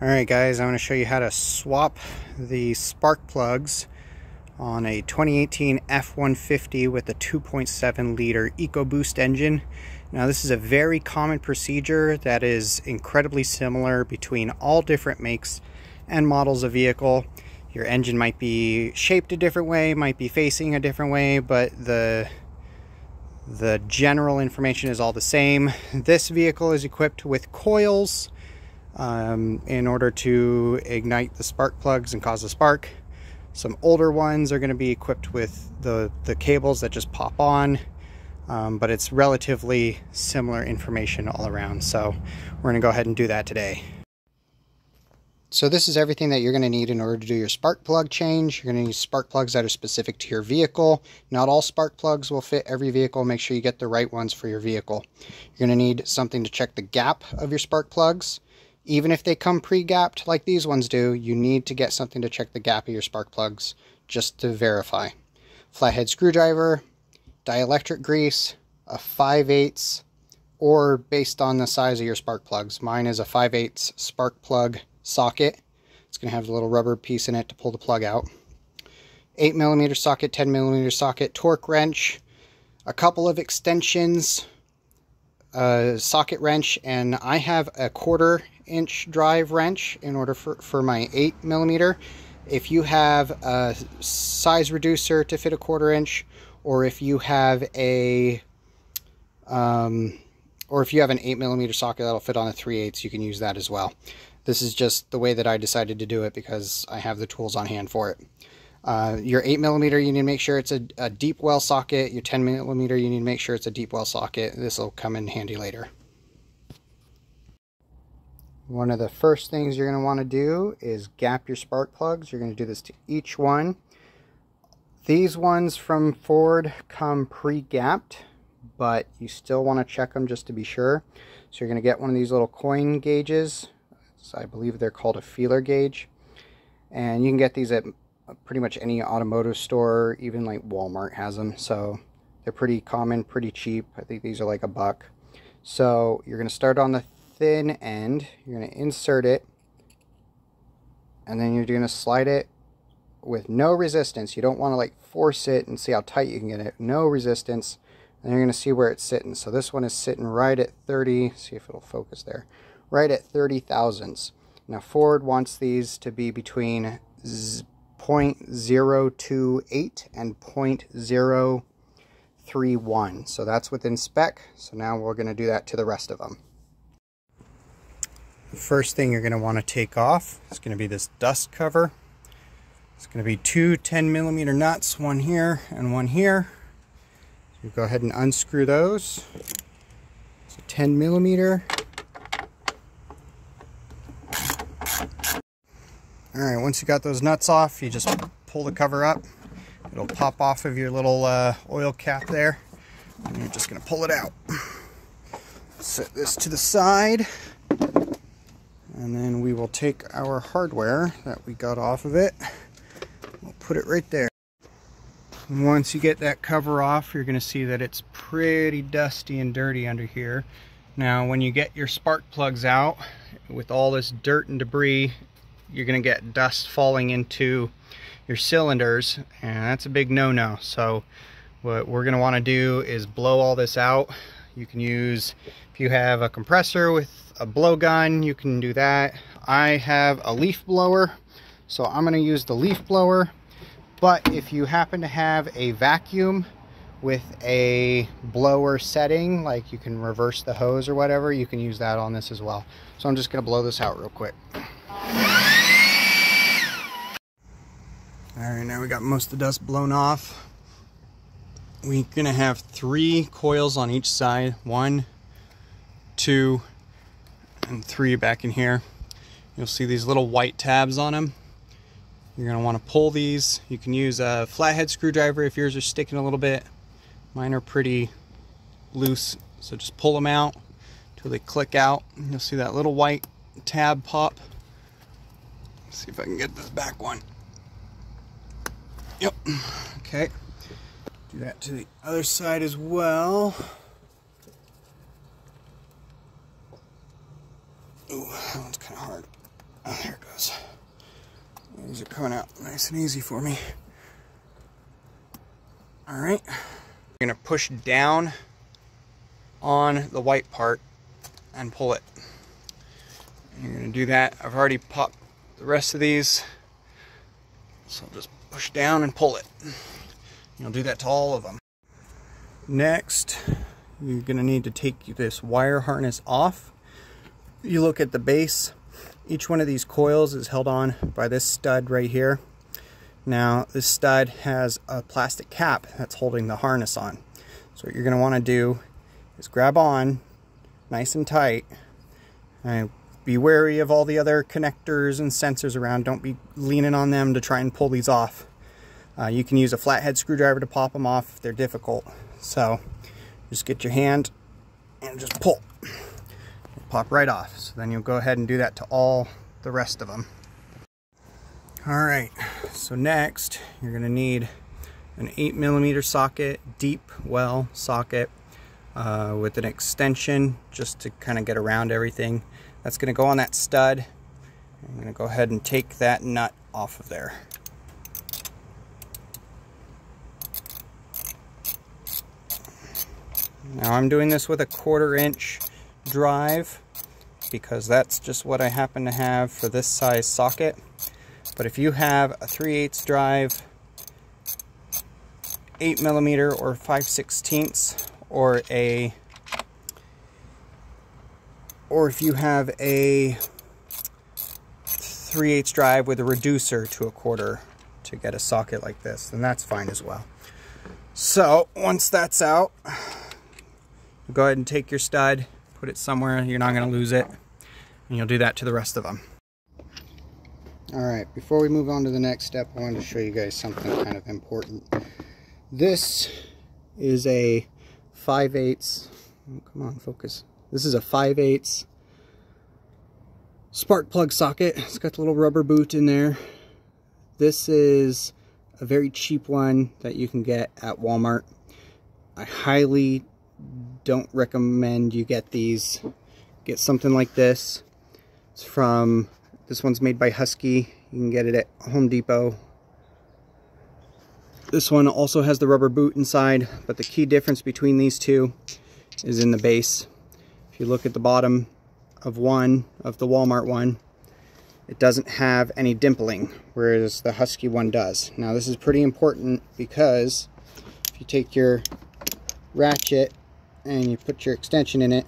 Alright guys, I'm going to show you how to swap the spark plugs on a 2018 F150 with a 2.7 liter Ecoboost engine. Now this is a very common procedure that is incredibly similar between all different makes and models of vehicle. Your engine might be shaped a different way, might be facing a different way, but the general information is all the same. This vehicle is equipped with coils in order to ignite the spark plugs and cause a spark. Some older ones are going to be equipped with the cables that just pop on, but it's relatively similar information all around. So we're going to go ahead and do that today. So this is everything that you're going to need in order to do your spark plug change. You're going to need spark plugs that are specific to your vehicle. Not all spark plugs will fit every vehicle. Make sure you get the right ones for your vehicle. You're going to need something to check the gap of your spark plugs. Even if they come pre-gapped like these ones do, you need to get something to check the gap of your spark plugs just to verify. Flathead screwdriver, dielectric grease, a 5/8, or based on the size of your spark plugs. Mine is a 5/8 spark plug socket. It's going to have a little rubber piece in it to pull the plug out. 8mm socket, 10mm socket, torque wrench, a couple of extensions, a socket wrench, and I have a 1/4-inch drive wrench in order for my 8mm. If you have a size reducer to fit a 1/4-inch, or if you have an 8mm socket that'll fit on a 3/8, you can use that as well. This is just the way that I decided to do it because I have the tools on hand for it. Your 8mm, you need to make sure it's a deep well socket. Your 10mm, you need to make sure it's a deep well socket. This will come in handy later. One of the first things you're going to want to do is gap your spark plugs. You're going to do this to each one. These ones from Ford come pre-gapped, but you still want to check them just to be sure. So you're going to get one of these little coin gauges. So I believe they're called a feeler gauge. And you can get these at pretty much any automotive store, even like Walmart has them. So they're pretty common, pretty cheap. I think these are like $1. So you're going to start on the thin end. You're going to insert it, and then you're going to slide it with no resistance. You don't want to like force it and see how tight you can get it. No resistance. And you're going to see where it's sitting. So this one is sitting right at 30. See if it'll focus there. Right at 30 thousandths. Now Ford wants these to be between 0.028 and 0.031. So that's within spec. So now we're going to do that to the rest of them. The first thing you're going to want to take off is going to be this dust cover. It's going to be two 10mm nuts, one here and one here. So you go ahead and unscrew those. It's a 10mm. Alright, once you got those nuts off, you just pull the cover up. It'll pop off of your little oil cap there, and you're just going to pull it out. Set this to the side, and then we will take our hardware that we got off of it. We'll put it right there. And once you get that cover off, you're going to see that it's pretty dusty and dirty under here. Now, when you get your spark plugs out, with all this dirt and debris, you're going to get dust falling into your cylinders, and that's a big no-no. So what we're going to want to do is blow all this out. You can use, if you have a compressor with a blowgun, you can do that. I have a leaf blower, so I'm going to use the leaf blower. But if you happen to have a vacuum with a blower setting, like you can reverse the hose or whatever, you can use that on this as well. So I'm just going to blow this out real quick. Alright, now we got most of the dust blown off. We're going to have 3 coils on each side. 1, 2, and 3 back in here. You'll see these little white tabs on them. You're going to want to pull these. You can use a flathead screwdriver if yours are sticking a little bit. Mine are pretty loose, so just pull them out until they click out. You'll see that little white tab pop. Let's see if I can get this back one. Yep. Okay. Do that to the other side as well. Ooh, that one's kind of hard. Oh, there it goes. These are coming out nice and easy for me. All right. You're gonna push down on the white part and pull it. And you're gonna do that. I've already popped the rest of these, so just push down and pull it. You'll do that to all of them. Next, you're gonna need to take this wire harness off. You look at the base. Each one of these coils is held on by this stud right here. Now, this stud has a plastic cap that's holding the harness on. So what you're going to want to do is grab on nice and tight, and be wary of all the other connectors and sensors around. Don't be leaning on them to try and pull these off. You can use a flathead screwdriver to pop them off if they're difficult. So just get your hand and just pull. It'll pop right off. So then you'll go ahead and do that to all the rest of them. Alright, so next you're going to need an 8mm socket, deep well socket with an extension just to kind of get around everything. That's going to go on that stud. I'm going to go ahead and take that nut off of there. Now I'm doing this with a 1/4 inch drive because that's just what I happen to have for this size socket. But if you have a 3/8 drive, 8mm or 5/16, or if you have a 3/8 drive with a reducer to a 1/4 to get a socket like this, then that's fine as well. So once that's out, go ahead and take your stud, put it somewhere you're not going to lose it, and you'll do that to the rest of them. Alright, before we move on to the next step, I wanted to show you guys something kind of important. This is a 5/8, come on, focus. This is a 5/8 spark plug socket. It's got the little rubber boot in there. This is a very cheap one that you can get at Walmart. I highly don't recommend you get these. Get something like this. It's from... This one's made by Husky. You can get it at Home Depot. This one also has the rubber boot inside, but the key difference between these two is in the base. If you look at the bottom of the Walmart one, it doesn't have any dimpling, whereas the Husky one does. Now this is pretty important because if you take your ratchet and you put your extension in it,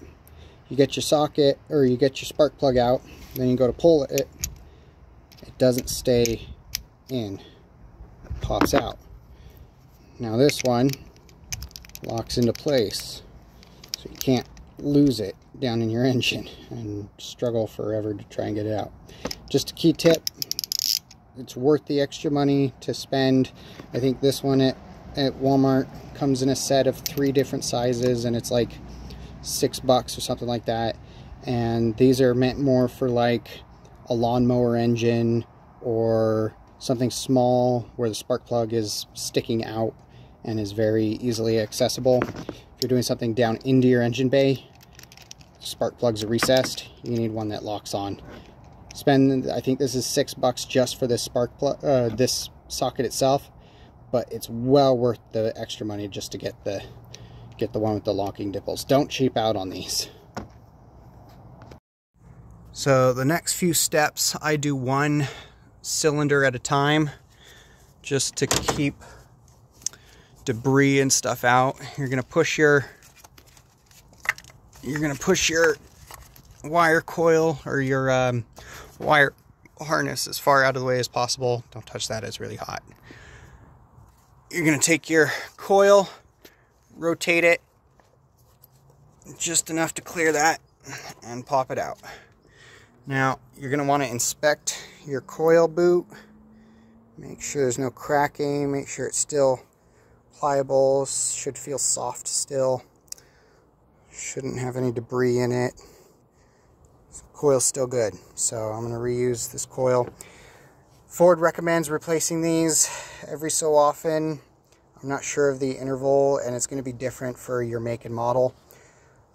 you get your socket, or you get your spark plug out, then you go to pull it, it doesn't stay in, it pops out. Now this one locks into place, so you can't lose it down in your engine and struggle forever to try and get it out. Just a key tip, it's worth the extra money to spend. I think this one at Walmart comes in a set of 3 different sizes, and it's like $6 or something like that. And these are meant more for like a lawnmower engine or something small where the spark plug is sticking out and is very easily accessible. If you're doing something down into your engine bay, spark plugs are recessed, you need one that locks on. I think this is $6 just for this spark plug, this socket itself, but it's well worth the extra money just to get the one with the locking dimples. Don't cheap out on these. So the next few steps, I do one cylinder at a time just to keep debris and stuff out. You're gonna push your wire coil or your wire harness as far out of the way as possible. Don't touch that, it's really hot. You're gonna take your coil, rotate it just enough to clear that, and pop it out. Now you're going to want to inspect your coil boot, make sure there's no cracking, make sure it's still pliable, should feel soft still, shouldn't have any debris in it. The coil's still good, so I'm going to reuse this coil. Ford recommends replacing these every so often. I'm not sure of the interval, and it's going to be different for your make and model,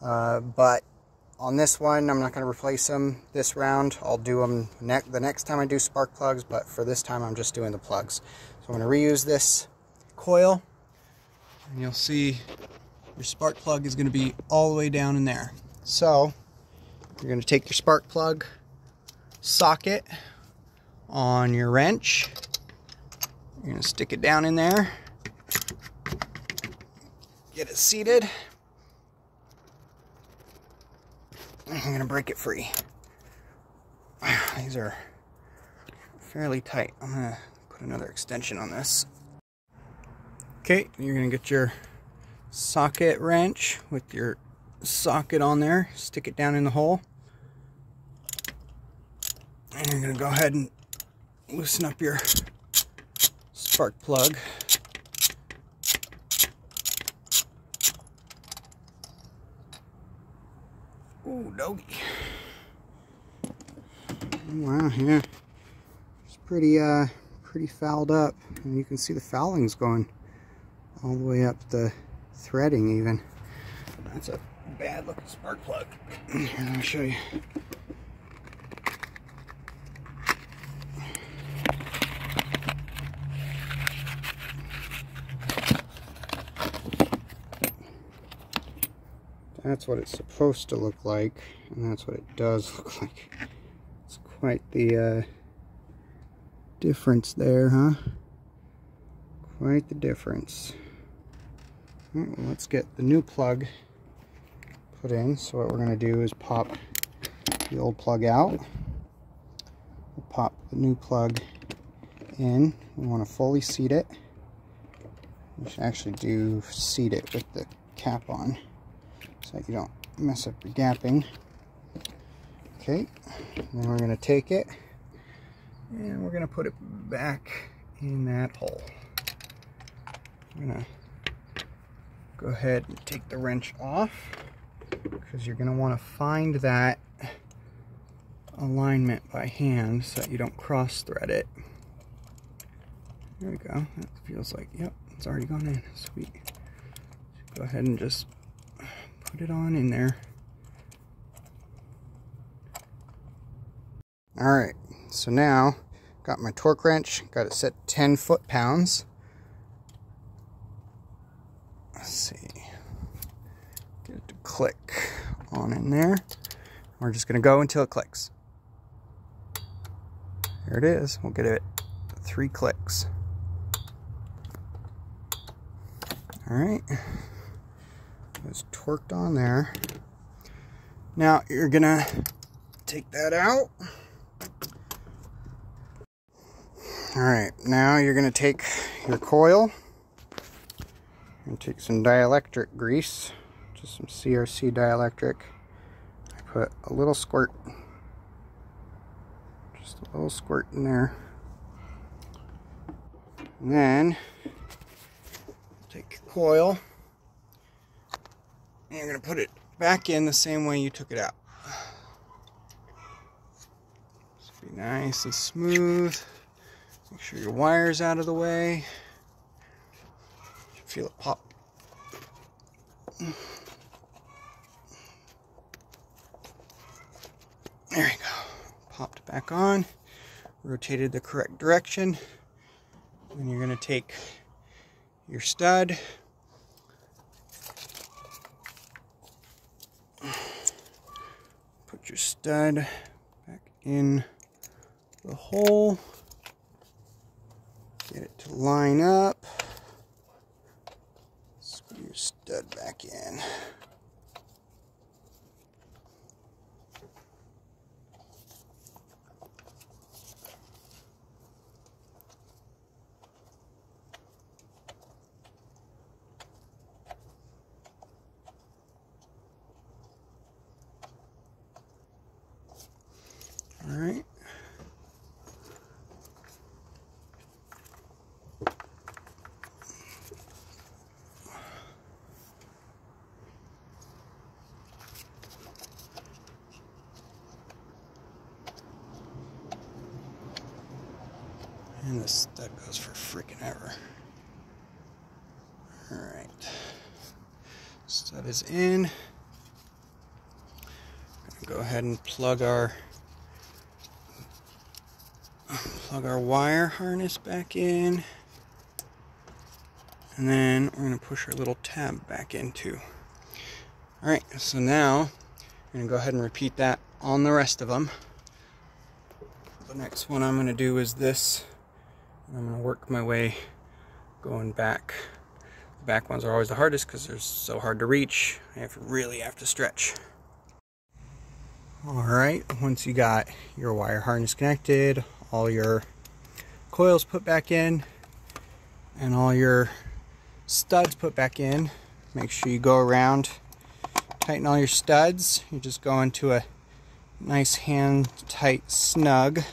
but On this one, I'm not going to replace them this round. I'll do them the next time I do spark plugs, but for this time I'm just doing the plugs. So I'm going to reuse this coil, and you'll see your spark plug is going to be all the way down in there. So you're going to take your spark plug socket on your wrench. You're going to stick it down in there, get it seated. I'm going to break it free. These are fairly tight. I'm going to put another extension on this. Okay, you're going to get your socket wrench with your socket on there, stick it down in the hole, and you're going to go ahead and loosen up your spark plug. Ooh, doggy. Wow, yeah. It's pretty fouled up. And you can see the fouling's going all the way up the threading even. That's a bad looking spark plug. Here, let me show you. That's what it's supposed to look like, and that's what it does look like. It's quite the difference there, huh? Quite the difference. All right, well, let's get the new plug put in. So what we're going to do is pop the old plug out. We'll pop the new plug in. We want to fully seat it. We should actually seat it with the cap on, so that you don't mess up your gapping. Okay, then we're going to take it and we're going to put it back in that hole. I'm going to go ahead and take the wrench off, because you're going to want to find that alignment by hand so that you don't cross thread it. There we go. That feels like, yep, it's already gone in. Sweet. Go ahead and just put it on in there. Alright, so now got my torque wrench, got it set 10 foot-pounds. Let's see, get it to click on in there. We're just going to go until it clicks. There it is. We'll get it 3 clicks. Alright, it's torqued on there. Now you're going to take that out. Alright, now you're going to take your coil and take some dielectric grease, just some CRC dielectric. I put a little squirt, just a little squirt in there. And then take your coil and you're going to put it back in the same way you took it out. Just be nice and smooth. Make sure your wire's out of the way. Feel it pop. There you go. Popped back on. Rotated the correct direction. And you're going to take your stud. Put your stud back in the hole. Get it to line up. Screw your stud back in. All right. And this stud goes for freaking ever. Alright. Stud is in. go ahead and plug our wire harness back in. And then we're going to push our little tab back in too. Alright, so now I'm going to go ahead and repeat that on the rest of them. The next one I'm going to do is this. I'm going to work my way going back. The back ones are always the hardest because they're so hard to reach. I really have to stretch. Alright, once you got your wire harness connected, all your coils put back in, and all your studs put back in, make sure you go around, tighten all your studs. You just go into a nice hand tight snug.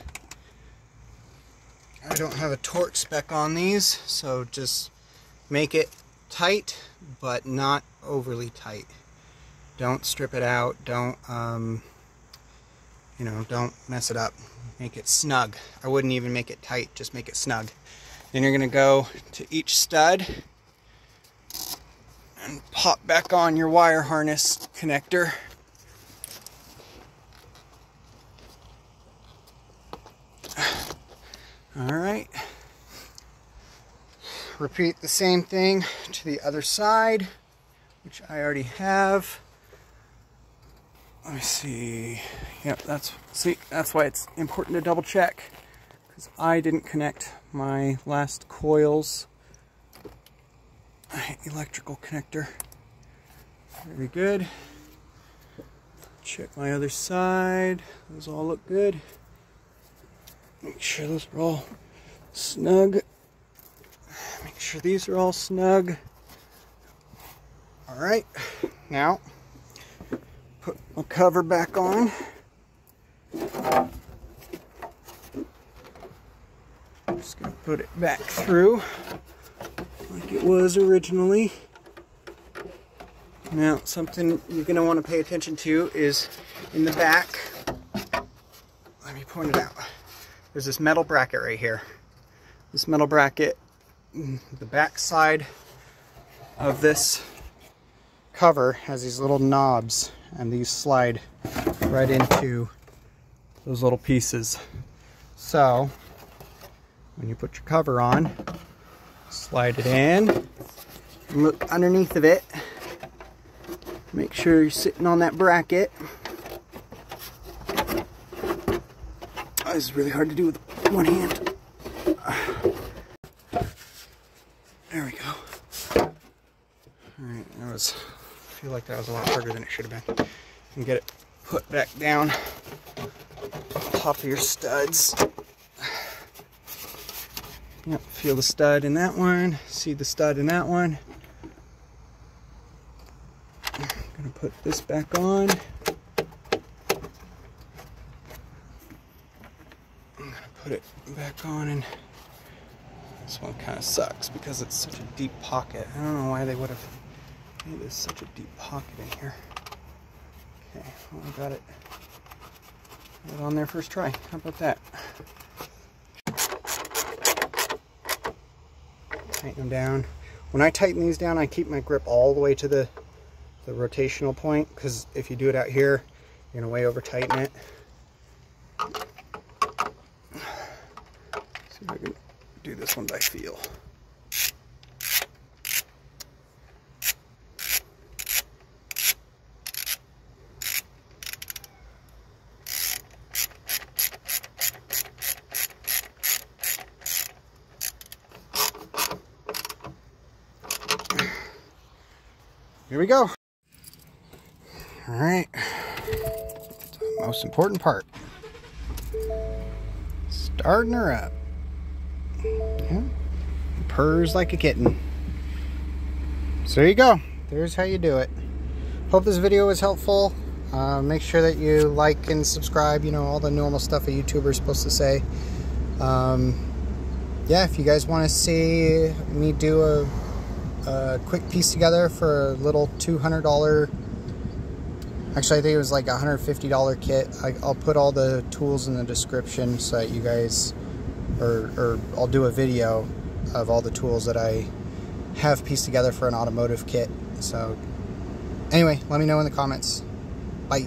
I don't have a torque spec on these, so just make it tight but not overly tight. Don't strip it out, don't don't mess it up. Make it snug. I wouldn't even make it tight, just make it snug. Then you're going to go to each stud and pop back on your wire harness connector. Alright. Repeat the same thing to the other side, which I already have. Let me see. Yep, that's why it's important to double check, because I didn't connect my last coils. Electrical connector. Very good. Check my other side. Those all look good. Make sure those are all snug. Make sure these are all snug. Alright, now put my cover back on. Just gonna put it back through like it was originally. Now, something you're going to want to pay attention to is in the back. Let me point it out. There's this metal bracket right here. This metal bracket, the back side of this cover has these little knobs, and these slide right into those little pieces. So, when you put your cover on, slide it in, and look underneath of it. Make sure you're sitting on that bracket. Oh, this is really hard to do with one hand. There we go. Alright, I feel like that was a lot harder than it should have been. And get it put back down on top of your studs. Yep, feel the stud in that one, see the stud in that one. I'm gonna put this back on. I'm gonna put it back on, and this one kind of sucks because it's such a deep pocket. I don't know why they would have made this such a deep pocket in here. Okay, well, I got it on there first try. How about that? Tighten them down. When I tighten these down, I keep my grip all the way to the rotational point, because if you do it out here, you're gonna way over tighten it. See if I can do this one by feel. Here we go. All right, the most important part, starting her up. Yeah. Purrs like a kitten. So there you go. There's how you do it. Hope this video was helpful. Make sure that you like and subscribe, you know, all the normal stuff a YouTuber is supposed to say. Yeah, if you guys want to see me do a quick piece together for a little $200, actually I think it was like a $150 kit. I'll put all the tools in the description so that you guys, or I'll do a video of all the tools that I have pieced together for an automotive kit. So anyway, let me know in the comments. Bye.